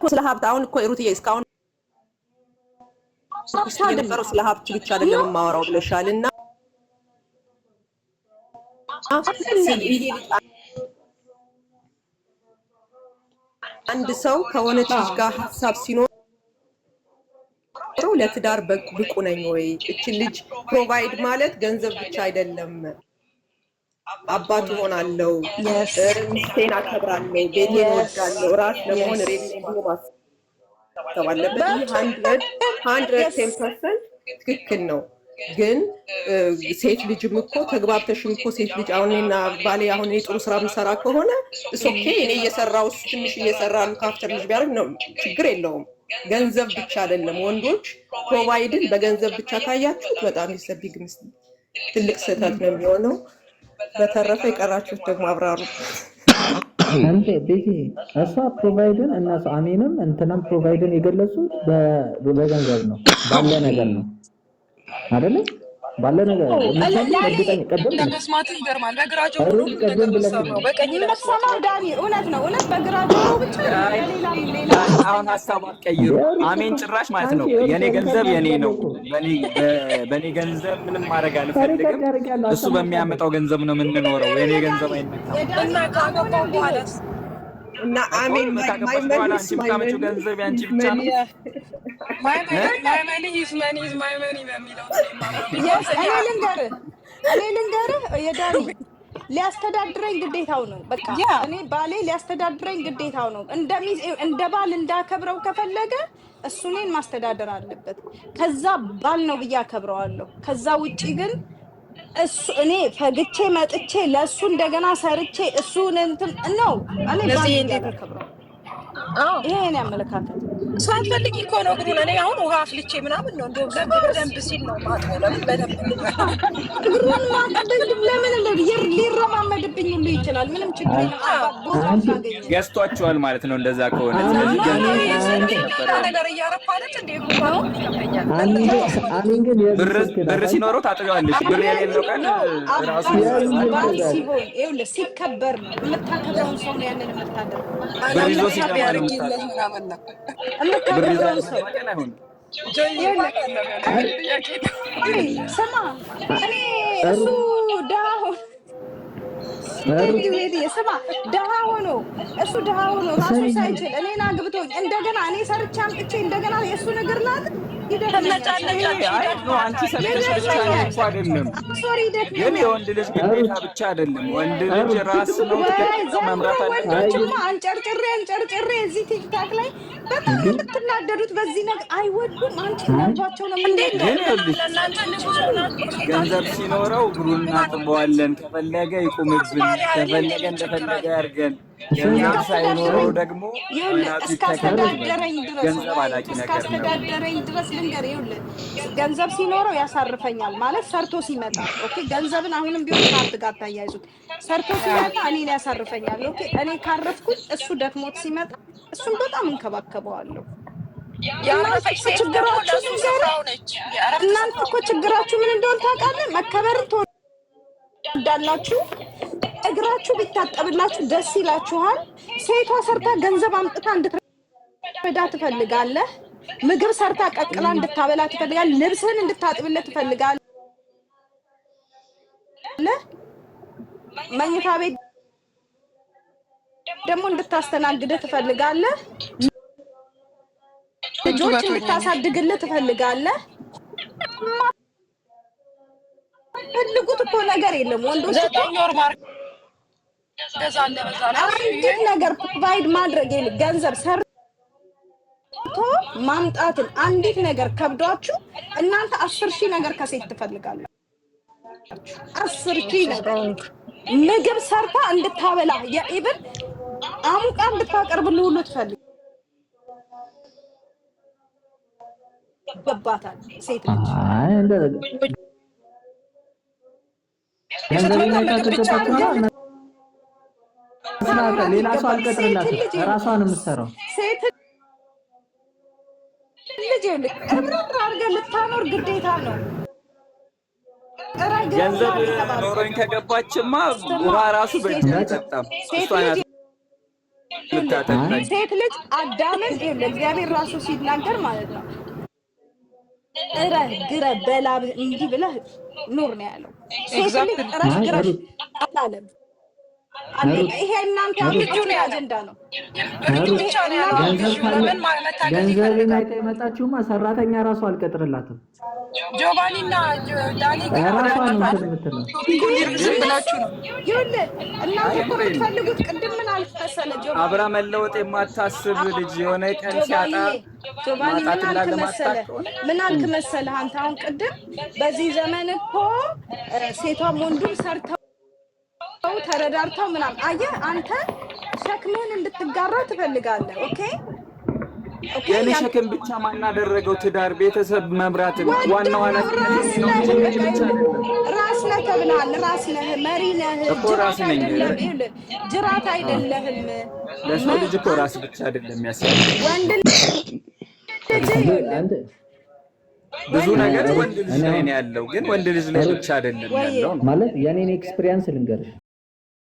ስለ ሀብት አሁን እኮ ሩትዬ እስካሁን የነበረው ስለ ሀብት ብቻ አይደለም የማወራው ብለሻልና አንድ ሰው ከሆነች ልጅ ጋር ሀሳብ ሲኖረው ለትዳር ብቁ ነኝ ወይ? እቺ ልጅ ፕሮቫይድ ማለት ገንዘብ ብቻ አይደለም። አባት ሆናለሁ፣ ሚስቴን አከብራለሁ፣ ቤቴን እወዳለሁ፣ ራስ ለመሆን ሬዲ ብሎ ማሰብ አለበት። 110% ትክክል ነው። ግን ሴት ልጅም እኮ ተግባብተሽም እኮ ሴት ልጅ አሁንና ባሌ አሁን ጥሩ ስራ ምሰራ ከሆነ ኦኬ እኔ እየሰራው ትንሽ እየሰራሉ ካፍተር ልጅ ቢያደርግ ነው ችግር የለውም። ገንዘብ ብቻ አይደለም። ወንዶች ፕሮቫይድን በገንዘብ ብቻ ካያችሁት በጣም ይሰብግ ትልቅ ስህተት ነው የሚሆነው። በተረፈ የቀራችሁት ደግሞ አብራሩ። አንተ ቤቲ እሷ ፕሮቫይድን እና አሜንም እንትናም ፕሮቫይድን የገለጹት በገንዘብ ነው ባለ ነገር ነው አይደለ? ባለ ነገር ለመስማት ይገርማል። በግራጆ ሁሉ ነው በቀኝ ለሰማው ዳኒ እውነት ነው። እውነት በግራጆ ብቻ ሌላ አሁን ሐሳቡን ቀይሩ። አሜን ጭራሽ ማለት ነው የኔ ገንዘብ የኔ ነው፣ በኔ ገንዘብ ምንም ማድረግ አልፈልግም፣ እሱ በሚያመጣው ገንዘብ ነው የምንኖረው፣ የኔ ገንዘብ አይመጣም እና ካገባው በኋላስ እና አሜን ማይመልስ ገንዘብ ያንቺ ብቻ ነው። ማይመኒ is my money በሚለው እኔ ልንገርህ የዳኒ ሊያስተዳድረኝ ግዴታው ነው። በቃ እኔ ባሌ ሊያስተዳድረኝ ግዴታው ነው። እንደ ባል እንዳከብረው ከፈለገ እሱ እኔን ማስተዳደር አለበት። ከዛ ባል ነው ብዬ አከብረዋለሁ። ከዛ ውጪ ግን እሱ እኔ ፈግቼ መጥቼ ለሱ እንደገና ሰርቼ እሱን እንትን ነው እኔ ባል እንዳከብረው ይሄ እኔ አመለካከት ሳትፈልጊ እኮ ነው ግን እኔ አሁን ውሃ አፍልቼ ምናምን ነው እንደው በደንብ ሲል ነው ማለት ነው። ለምን በደንብ ግሩን ማቀደል ለምን ሊረማመድብኝ ሁሉ ይችላል። ምንም ችግር የለም። ገዝቷቸዋል ማለት ነው። እንደዛ ከሆነ ስለዚህ ነገር እያረፋለች እንዴ ነው ይከብደኛል። ብር ሲኖረው ታጥቢዋለሽ። ብር የሌለው ቀን ራሱ ሲሆን ይኸውልህ ሲከበር ነው የምታከብረውን ሰው ነው ያንን የምታደርገው። ብር ይዞ ሲገባ ያርግልህ ምናምን ነው የምታከብረውን ሰው ስማ እኔ እሱ ደሃ ሆኖ እሱ ደሃ ሆኖ ራሱ ሳይችል እኔን አግብቶኝ እንደገና እኔ ሰርቼ አምጥቼ እንደገና የእሱ ነገር ላት አንቺ ሰርተሽ ብቻ እኮ አይደለም። ግን የወንድ ልጅ ግዴታ ብቻ አይደለም። ወንድ ልጅ ራስ ነው መምራት አለበት። አንጨርጭሬ እዚህ ቲክታክ ላይ በጣም የምትናደዱት በዚህ ነገር አይወዱም። አንቺ ነባቸው ነው ግን ገንዘብ ሲኖረው እግሩን እናጥበዋለን፣ ከፈለገ ይቁምብን፣ ከፈለገ እንደፈለገ ያርገን። ገንዘብ ሳይኖረው ደግሞ እስካስተዳደረኝ ድረስ ልንገር ይኸውልህ ገንዘብ ሲኖረው ያሳርፈኛል ማለት ሰርቶ ሲመጣ ኦኬ። ገንዘብን አሁንም ቢሆን ካርድ ጋር ታያይዙት። ሰርቶ ሲመጣ እኔን ያሳርፈኛል ኦኬ። እኔ ካረፍኩት እሱ ደክሞት ሲመጣ እሱን በጣም እንከባከበዋለሁ። እናንተ እኮ ችግራችሁ ምን እንደሆነ ታውቃለህ? መከበርን ትወዳላችሁ። እግራችሁ ቢታጠብላችሁ ደስ ይላችኋል። ሴቷ ሰርታ ገንዘብ አምጥታ እንድትረዳ ትፈልጋለህ። ምግብ ሰርታ ቀቅላ እንድታበላ ትፈልጋለህ። ልብስህን እንድታጥብለት ትፈልጋለህ። መኝታ ቤት ደግሞ እንድታስተናግድህ ትፈልጋለህ። ልጆች እንድታሳድግልህ ትፈልጋለህ። ፈልጉት እኮ ነገር የለም። ወንዶች አንዲት ነገር ፕሮቫይድ ማድረግ ገንዘብ ሰርቶ ማምጣትን አንዲት ነገር ከብዷችሁ እናንተ 10,000 ነገር ከሴት ትፈልጋላችሁ። 10,000 ነገር ምግብ ሰርታ እንድታበላ የኢብን አሙቃ እንድታቀርብልህ ሁሉ ትፈልጋለህ። ሴት ልጅ ሌላ ሰው አልቀጥርላትም፣ ራሷን የምትሰራው ሴት ልጅ እብረር አድርገህ ልታኖር ግዴታ ነው። ገንዘብ ኖሮኝ ከገባችማ ውሃ ራሱ በእጅ አይጠጣም። ልታጠጣኝ ሴት ልጅ አዳምን እግዚአብሔር ራሱ ሲናገር ማለት ነው እረህ ግረህ በላብ እንዲህ ብለህ ኑር ነው ያለው። ሴት ልጅ እረህ ግረህ አላለም። ይሄ እናንተ ያመጣችሁት አጀንዳ ነው። ገንዘብን አይታ የመጣችሁማ ሰራተኛ ራሱ አልቀጥርላትም። ጆቫኒና ዳኒ እናንተ እኮ የምትፈልጉት ቅድም ምን አልክ መሰለህ ጆቫኒ አብራ መለወጥ የማታስብ ልጅ የሆነ ቀን ሲያጣ ጆቫኒ ምን አልክ መሰለህ አንተ አሁን ቅድም በዚህ ዘመን እኮ ሴቷም ወንዱም ሰርተው ተረዳርተው ምናምን አየህ አንተ ሸክምህን እንድትጋራ ትፈልጋለህ። ኦኬ የኔ ሸክም ብቻ ማናደረገው ትዳር ቤተሰብ መምራት ዋናው ኃላፊነት ነው። ራስ ነህ ተብለሃል። ራስ ነህ፣ መሪ ነህ፣ ጅራት አይደለህም። ለሰው ልጅ እኮ ራስ ብቻ አይደለም የሚያስፈልገው ወንድ ብዙ ነገር ወንድ ልጅ ላይ ነው ያለው፣ ግን ወንድ ልጅ ላይ ብቻ አይደለም ያለው ማለት የኔን ኤክስፒሪየንስ ልንገርሽ